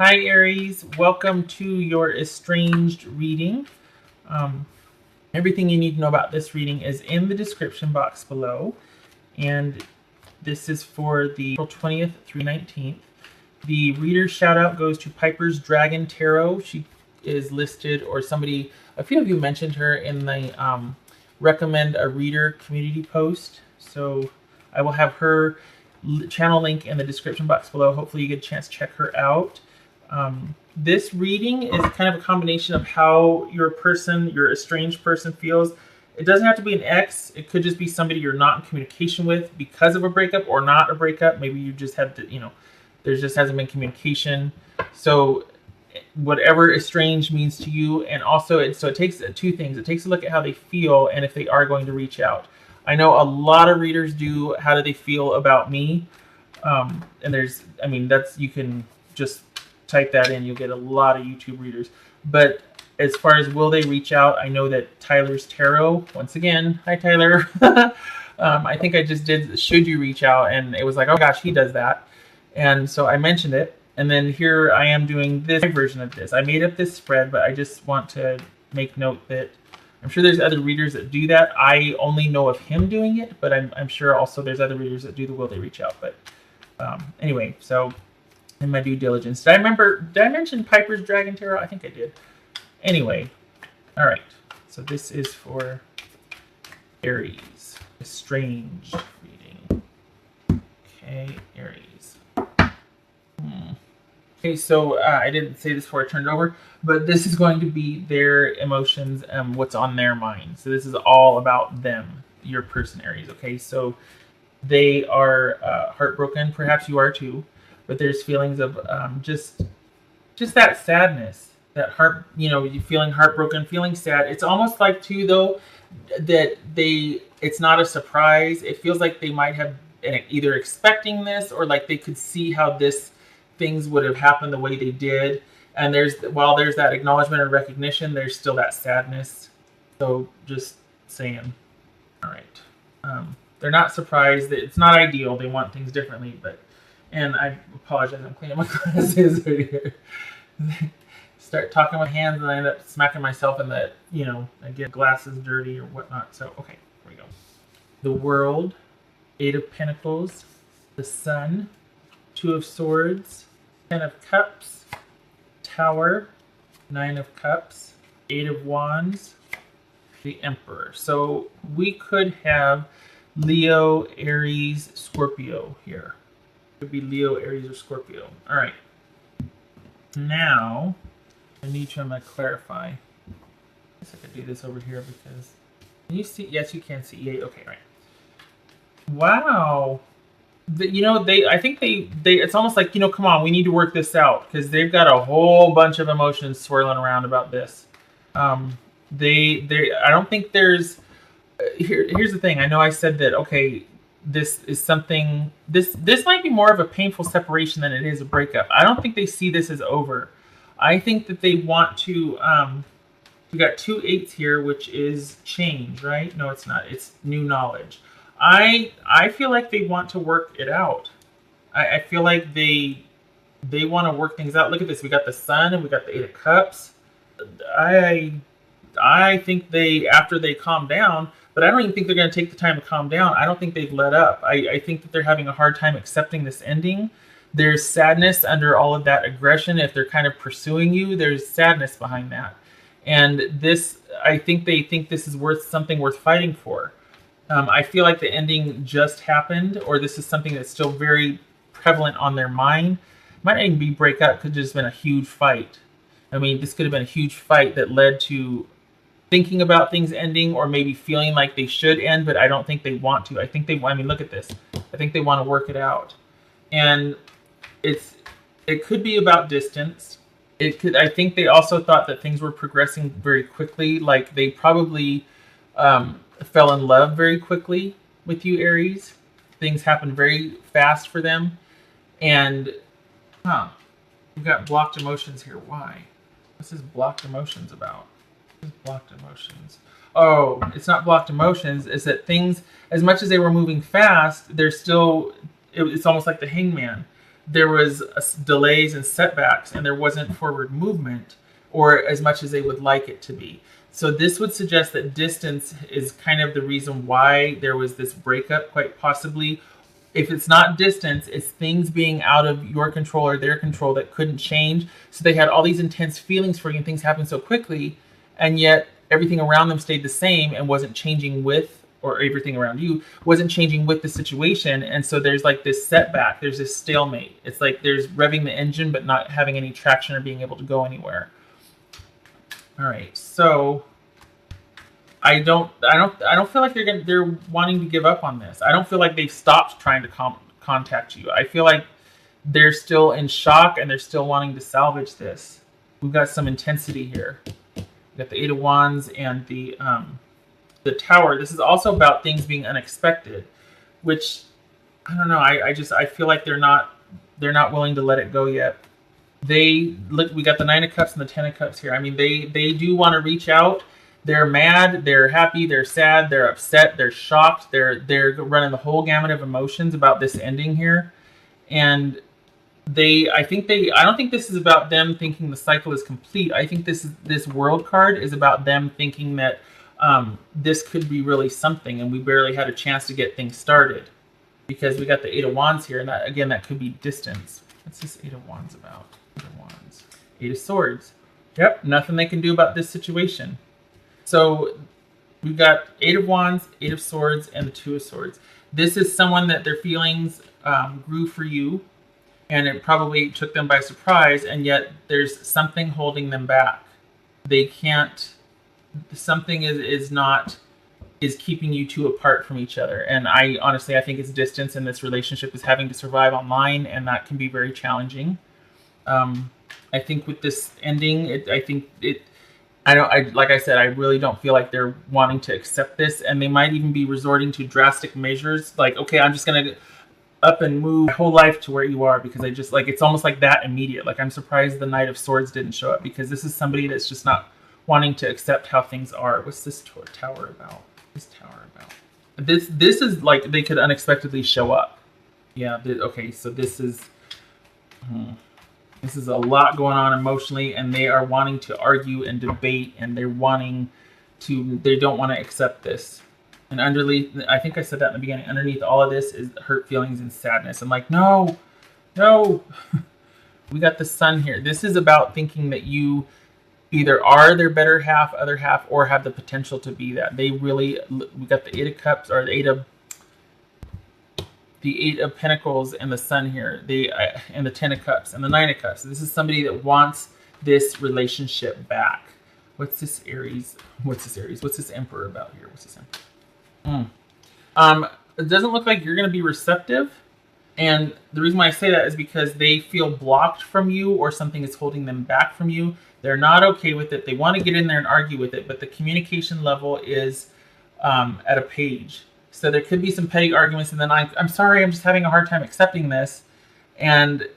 Hi Aries, welcome to your estranged reading. Everything you need to know about this reading is in the description box below, and this is for the April 20th through 19th. The reader's shout out goes to Piper's Dragon Tarot. She is listed, or somebody, a few of you mentioned her in the recommend a reader community post. So I will have her channel link in the description box below. Hopefully you get a chance to check her out. This reading is kind of a combination of how your estranged person feels. It doesn't have to be an ex. It could just be somebody you're not in communication with because of a breakup or not a breakup. Maybe you just had to, there just hasn't been communication. So whatever estranged means to you, and also it takes two things. It takes a look at how they feel and if they are going to reach out. I know a lot of readers do how do they feel about me, and you can just type that in, you'll get a lot of YouTube readers. But as far as will they reach out, I know that Tyler's Tarot, once again, hi Tyler. I think I just did should you reach out, and it was like, oh gosh, he does that. And so I mentioned it, and then here I am doing this version of this. I made up this spread, but I just want to make note that I'm sure there's other readers that do that. I only know of him doing it, but I'm sure also there's other readers that do the will they reach out. But anyway, so in my due diligence, did I mention Piper's Dragon Tarot? I think I did. Anyway, all right. So this is for Aries, estranged reading. Okay, Aries. Okay, so I didn't say this before I turned it over, but this is going to be their emotions and what's on their mind. So this is all about them, your person, Aries. Okay, so they are heartbroken. Perhaps you are too. But there's feelings of just that sadness, that heart, you feeling heartbroken, feeling sad. It's almost like too, though, that it's not a surprise. It feels like they might have been either expecting this or like they could see how things would have happened the way they did. And while there's that acknowledgement or recognition, there's still that sadness. So just saying. All right. They're not surprised. It's not ideal. They want things differently, and I apologize, I'm cleaning my glasses right here. Start talking with hands and I end up smacking myself in the, I get glasses dirty or whatnot. So, okay, here we go. The World, 8 of Pentacles, the Sun, 2 of Swords, 10 of Cups, Tower, 9 of Cups, 8 of Wands, the Emperor. So we could have Leo, Aries, Scorpio here. Could be Leo, Aries, or Scorpio. All right. Now, I need to clarify. I guess I could do this over here because can you see? Yes, you can see. Yeah. Okay. Right. Wow. I think they. It's almost like come on, we need to work this out because they've got a whole bunch of emotions swirling around about this. I don't think there's. Here's the thing. I know I said that. Okay. This is something, this might be more of a painful separation than it is a breakup. I don't think they see this as over. I think that they want to, we got 2 8s here, which is change, right? No, it's not. It's new knowledge. I feel like they want to work it out. I feel like they want to work things out. Look at this. We got the Sun and we got the 8 of Cups. I think after they calm down, but I don't even think they're going to take the time to calm down. I don't think they've let up. I think that they're having a hard time accepting this ending. There's sadness under all of that aggression. If they're kind of pursuing you, there's sadness behind that. And I think they think this is something worth fighting for. I feel like the ending just happened, or this is something that's still very prevalent on their mind. Might not even be breakup, could have just been a huge fight. I mean, this could have been a huge fight that led to thinking about things ending or maybe feeling like they should end, but I don't think they want to. I think look at this. I think they want to work it out. And it could be about distance. I think they also thought that things were progressing very quickly. Like they probably fell in love very quickly with you, Aries. Things happened very fast for them. And, we've got blocked emotions here. Why? What's this blocked emotions about? Blocked emotions. Oh, it's not blocked emotions. It's that things, as much as they were moving fast, they're still. It's almost like the Hangman. there was delays and setbacks, and there wasn't forward movement, or as much as they would like it to be. So this would suggest that distance is kind of the reason why there was this breakup, quite possibly. If it's not distance, it's things being out of your control or their control that couldn't change. So they had all these intense feelings for you, and things happened so quickly, and yet everything around them stayed the same and wasn't changing with, or everything around you wasn't changing with the situation. And so there's like this setback, there's this stalemate. It's like there's revving the engine but not having any traction or being able to go anywhere. All right, so I don't feel like they're wanting to give up on this. I don't feel like they've stopped trying to contact you. I feel like they're still in shock and they're still wanting to salvage this. We've got some intensity here. We've got the Eight of Wands and the Tower. This is also about things being unexpected, which I don't know. I feel like they're not willing to let it go yet. We got the Nine of Cups and the Ten of Cups here. I mean, they do want to reach out. They're mad, they're happy, they're sad, they're upset, they're shocked. They're running the whole gamut of emotions about this ending here. And I don't think this is about them thinking the cycle is complete. I think this World card is about them thinking that this could be really something, and we barely had a chance to get things started. Because we got the Eight of Wands here, and that could be distance. What's this Eight of Wands about? Eight of Wands. Eight of Swords. Yep, nothing they can do about this situation. So we've got Eight of Wands, Eight of Swords, and the Two of Swords. This is someone that their feelings grew for you, and it probably took them by surprise, and yet there's something holding them back. They can't, something is keeping you two apart from each other. And I think it's distance, and this relationship is having to survive online, and that can be very challenging. I think with this ending, like I said, I really don't feel like they're wanting to accept this, and they might even be resorting to drastic measures. Like, okay, I'm just going to up and move my whole life to where you are, because I just, like, it's almost like that immediate. Like, I'm surprised the Knight of Swords didn't show up, because this is somebody that's just not wanting to accept how things are. What's this Tower about? This is like they could unexpectedly show up. Yeah, okay, so this is a lot going on emotionally, and they are wanting to argue and debate, and they don't want to accept this. And underneath, I think I said that in the beginning, underneath all of this is hurt feelings and sadness. I'm like, no. We got the Sun here. This is about thinking that you either are their better half, other half, or have the potential to be that. We got the Eight of Cups, or the Eight of Pentacles, and the Sun here, and the Ten of Cups, and the Nine of Cups. This is somebody that wants this relationship back. What's this Aries? What's this Emperor about here? What's this Emperor? It doesn't look like you're going to be receptive. And the reason why I say that is because they feel blocked from you, or something is holding them back from you. They're not okay with it. They want to get in there and argue with it, but the communication level is at a page. So there could be some petty arguments, and then I'm sorry, I'm just having a hard time accepting this. And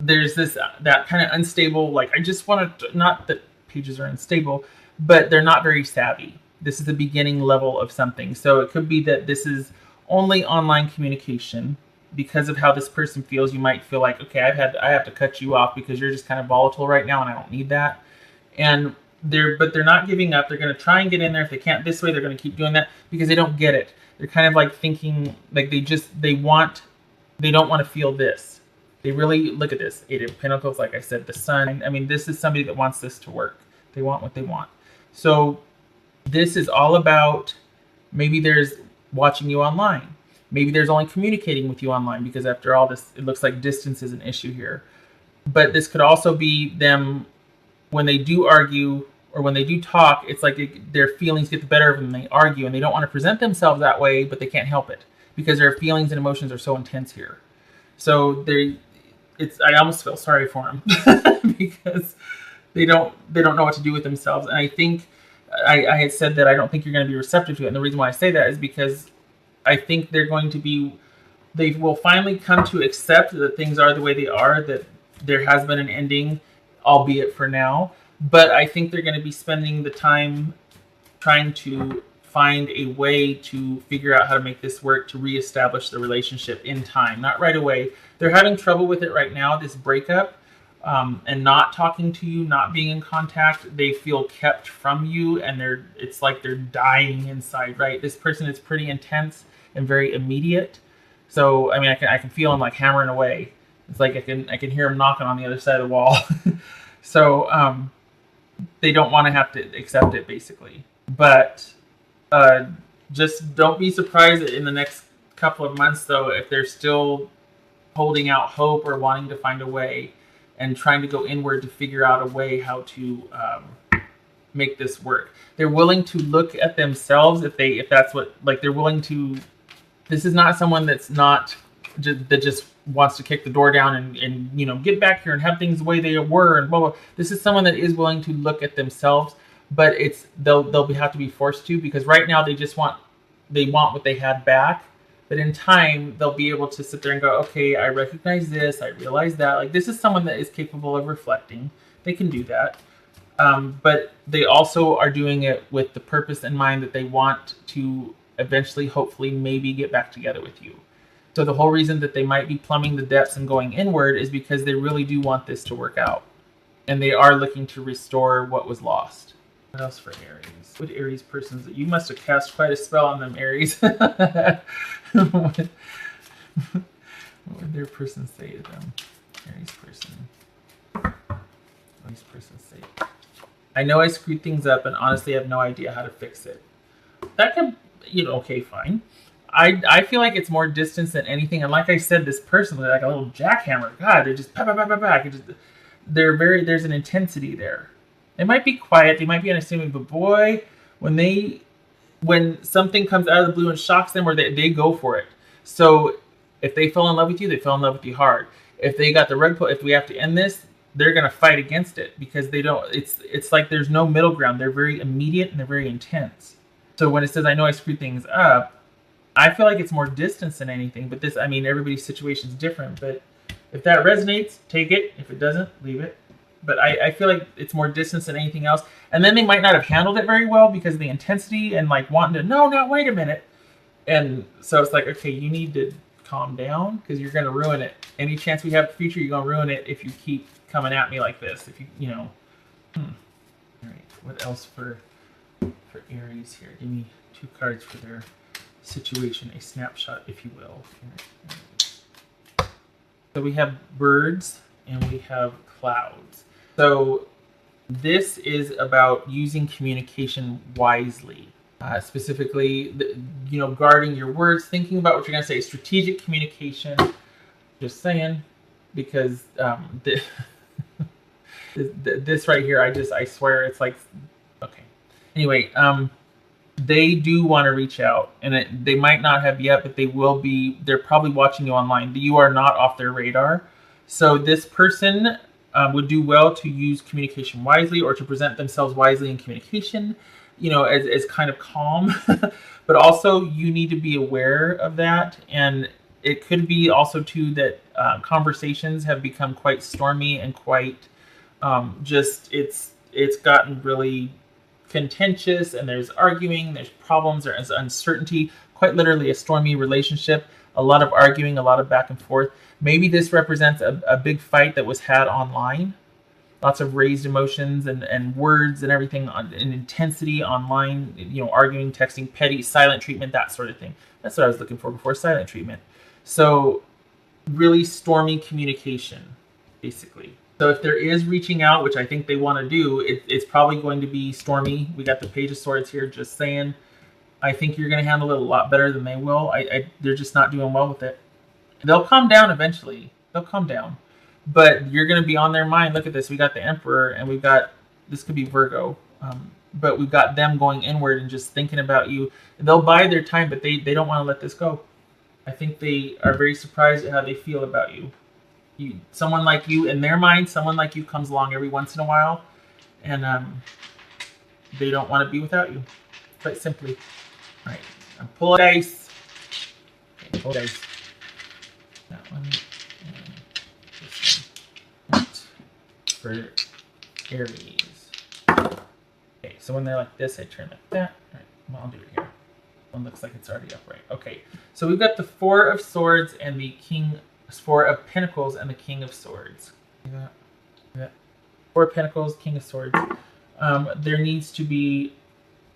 there's that kind of unstable, like, I just want to, not that pages are unstable, but they're not very savvy. This is the beginning level of something. So it could be that this is only online communication. Because of how this person feels, you might feel like, okay, I have to cut you off because you're just kind of volatile right now, and I don't need that. And they're not giving up. They're going to try and get in there. If they can't this way, they're going to keep doing that because they don't get it. They're kind of like thinking, like they don't want to feel this. They really, look at this, Eight of Pentacles, like I said, the Sun. I mean, this is somebody that wants this to work. They want what they want. So this is all about, maybe there's watching you online. Maybe there's only communicating with you online, because after all this, it looks like distance is an issue here. But this could also be them, when they do argue or when they do talk, it's like their feelings get the better of them and they argue, and they don't want to present themselves that way, but they can't help it because their feelings and emotions are so intense here. So I almost feel sorry for them because they don't know what to do with themselves. And I think I had said that I don't think you're going to be receptive to it. And the reason why I say that is because I think they will finally come to accept that things are the way they are, that there has been an ending, albeit for now. But I think they're going to be spending the time trying to find a way to figure out how to make this work to reestablish the relationship in time, not right away. They're having trouble with it right now, this breakup, and not talking to you, not being in contact. They feel kept from you, and it's like they're dying inside, right? This person is pretty intense and very immediate. So I mean, I can feel him like hammering away. It's like I can hear him knocking on the other side of the wall. So they don't want to have to accept it, basically. But just don't be surprised in the next couple of months, though, if they're still holding out hope or wanting to find a way and trying to go inward to figure out a way how to make this work. They're willing to look at themselves if that's what, like, they're willing to. This is not someone that just wants to kick the door down and get back here and have things the way they were and blah blah. This is someone that is willing to look at themselves, but they'll have to be forced to, because right now they want what they had back. But in time, they'll be able to sit there and go, okay, I recognize this, I realize that. Like, this is someone that is capable of reflecting. They can do that. But they also are doing it with the purpose in mind that they want to eventually, hopefully, maybe get back together with you. So the whole reason that they might be plumbing the depths and going inward is because they really do want this to work out. And they are looking to restore what was lost. What else for Aries? What Aries persons? You must have cast quite a spell on them, Aries. What would their person say to them? Aries person. Aries person say. I know I screwed things up and honestly have no idea how to fix it. That could, okay, fine. I feel like it's more distance than anything. And like I said, this person, they're like a little jackhammer. God, they're just there's an intensity there. They might be quiet, they might be unassuming, but boy, when something comes out of the blue and shocks them, or they go for it. So if they fell in love with you, they fell in love with you hard. If they got the rug pull, if we have to end this, they're gonna fight against it, because they don't. It's like there's no middle ground. They're very immediate and they're very intense. So when it says I know I screwed things up, I feel like it's more distance than anything. But this, I mean, everybody's situation is different. But if that resonates, take it. If it doesn't, leave it. But I feel like it's more distance than anything else. And then they might not have handled it very well because of the intensity and like wanting to, no, wait a minute. And so it's like, okay, you need to calm down, because you're going to ruin it. Any chance we have in the future, you're going to ruin it if you keep coming at me like this. If All right, what else for Aries here? Give me 2 cards for their situation, a snapshot, if you will. So we have birds and we have clouds. So this is about using communication wisely. Specifically, guarding your words, thinking about what you're going to say, strategic communication. Just saying, because this right here, I swear, it's like, okay. Anyway, they do want to reach out, and they might not have yet, but they will be. They're probably watching you online. You are not off their radar. So this person would do well to use communication wisely, or to present themselves wisely in communication, as kind of calm. But also you need to be aware of that. And it could be also too that conversations have become quite stormy and quite it's gotten really contentious, and there's arguing, there's problems, there's uncertainty, quite literally a stormy relationship, a lot of arguing, a lot of back and forth. Maybe this represents a big fight that was had online. Lots of raised emotions and words and everything, and intensity online, arguing, texting, petty, silent treatment, that sort of thing. That's what I was looking for before, silent treatment. So really stormy communication, basically. So if there is reaching out, which I think they want to do, it's probably going to be stormy. We got the Page of Swords here, just saying. I think you're going to handle it a lot better than they will. They're just not doing well with it. They'll calm down eventually. They'll calm down. But you're going to be on their mind. Look at this. We got the Emperor, and we've got, this could be Virgo, but we've got them going inward and just thinking about you. They'll bide their time, but they don't want to let this go. I think they are very surprised at how they feel about you. Someone like you, in their mind, someone like you comes along every once in a while, and they don't want to be without you, quite simply. All right, I'm pulling dice. Okay, pull dice. That one and this one. For Aries. Okay, so when they're like this, I turn like that. All right, Well, I'll do it here. One looks like it's already upright. Okay, so we've got the Four of Swords and the Four of Pentacles and the King of Swords. Yeah. Four of Pentacles, King of Swords. There needs to be.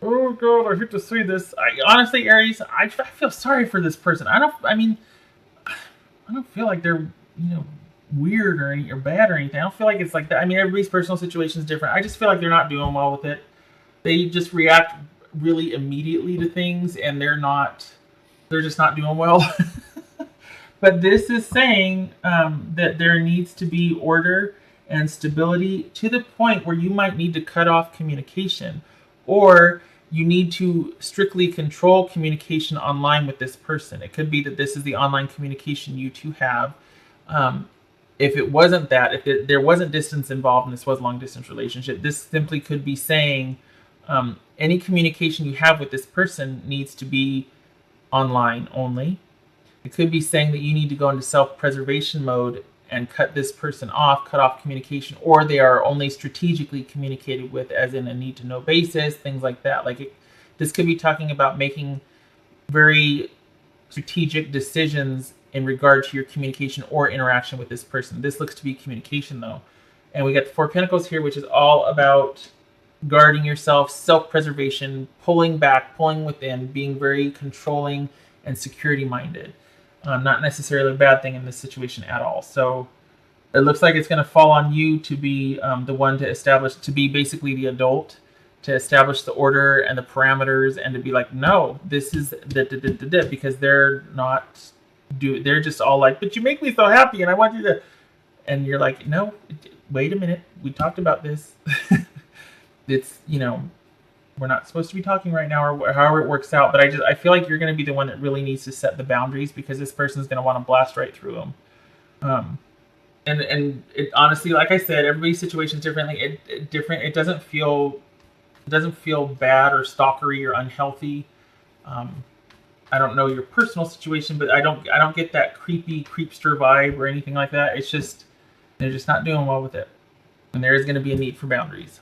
Oh God, I hate to say this. Honestly, Aries, I feel sorry for this person. I don't feel like they're weird or bad or anything. I don't feel like it's like that. I mean, everybody's personal situation is different. I just feel like they're not doing well with it. They just react really immediately to things, and they're just not doing well. But this is saying that there needs to be order and stability to the point where you might need to cut off communication, or you need to strictly control communication online with this person. It could be that this is the online communication you two have. If it wasn't that, if there wasn't distance involved and this was a long distance relationship, this simply could be saying any communication you have with this person needs to be online only. It could be saying that you need to go into self-preservation mode and cut this person off, cut off communication, or they are only strategically communicated with, as in a need-to-know basis, things like that. This could be talking about making very strategic decisions in regard to your communication or interaction with this person. This looks to be communication, though. And we got the Four of Pentacles here, which is all about guarding yourself, self-preservation, pulling back, pulling within, being very controlling and security-minded. Not necessarily a bad thing in this situation at all. So it looks like it's going to fall on you to be the one to be basically the adult, to establish the order and the parameters, and to be like, no, this is because they're just all like, but you make me so happy and I want you to, and you're like, no, wait a minute, we talked about this. It's, we're not supposed to be talking right now, or however it works out. But I feel like you're going to be the one that really needs to set the boundaries, because this person's going to want to blast right through them. And it honestly, like I said, everybody's situation is differently. It doesn't feel bad or stalkery or unhealthy. I don't know your personal situation, but I don't get that creepy creepster vibe or anything like that. It's just they're just not doing well with it, and there is going to be a need for boundaries.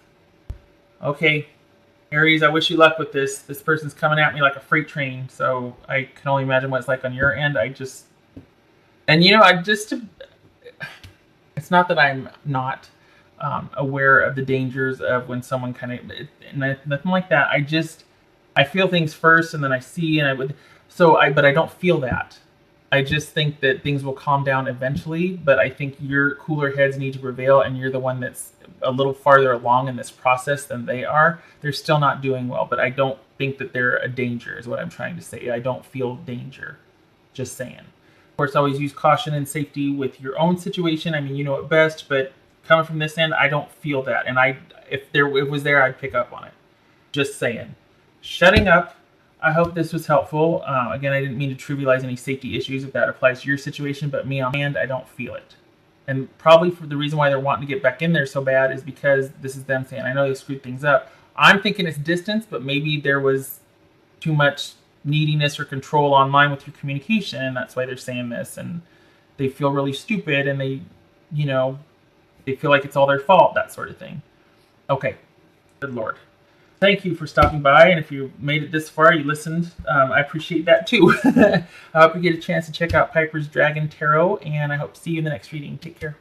Okay. Aries, I wish you luck with this. This person's coming at me like a freight train, so I can only imagine what it's like on your end. It's not that I'm not aware of the dangers of when someone nothing like that. I feel things first, and then I see, but I don't feel that. I just think that things will calm down eventually, but I think your cooler heads need to prevail, and you're the one that's a little farther along in this process than they are. They're still not doing well, but I don't think that they're a danger, is what I'm trying to say. I don't feel danger. Just saying. Of course, always use caution and safety with your own situation. I mean, you know it best, but coming from this end, I don't feel that. And if it was there, I'd pick up on it. Just saying. Shutting up. I hope this was helpful. Again, I didn't mean to trivialize any safety issues if that applies to your situation, but me on my end, I don't feel it. And probably for the reason why they're wanting to get back in there so bad is because this is them saying, I know they screwed things up. I'm thinking it's distance, but maybe there was too much neediness or control online with your communication, and that's why they're saying this. And they feel really stupid, and they feel like it's all their fault, that sort of thing. Okay, good Lord. Thank you for stopping by, and if you made it this far, you listened, I appreciate that too. I hope you get a chance to check out Piper's Dragon Tarot, and I hope to see you in the next reading. Take care.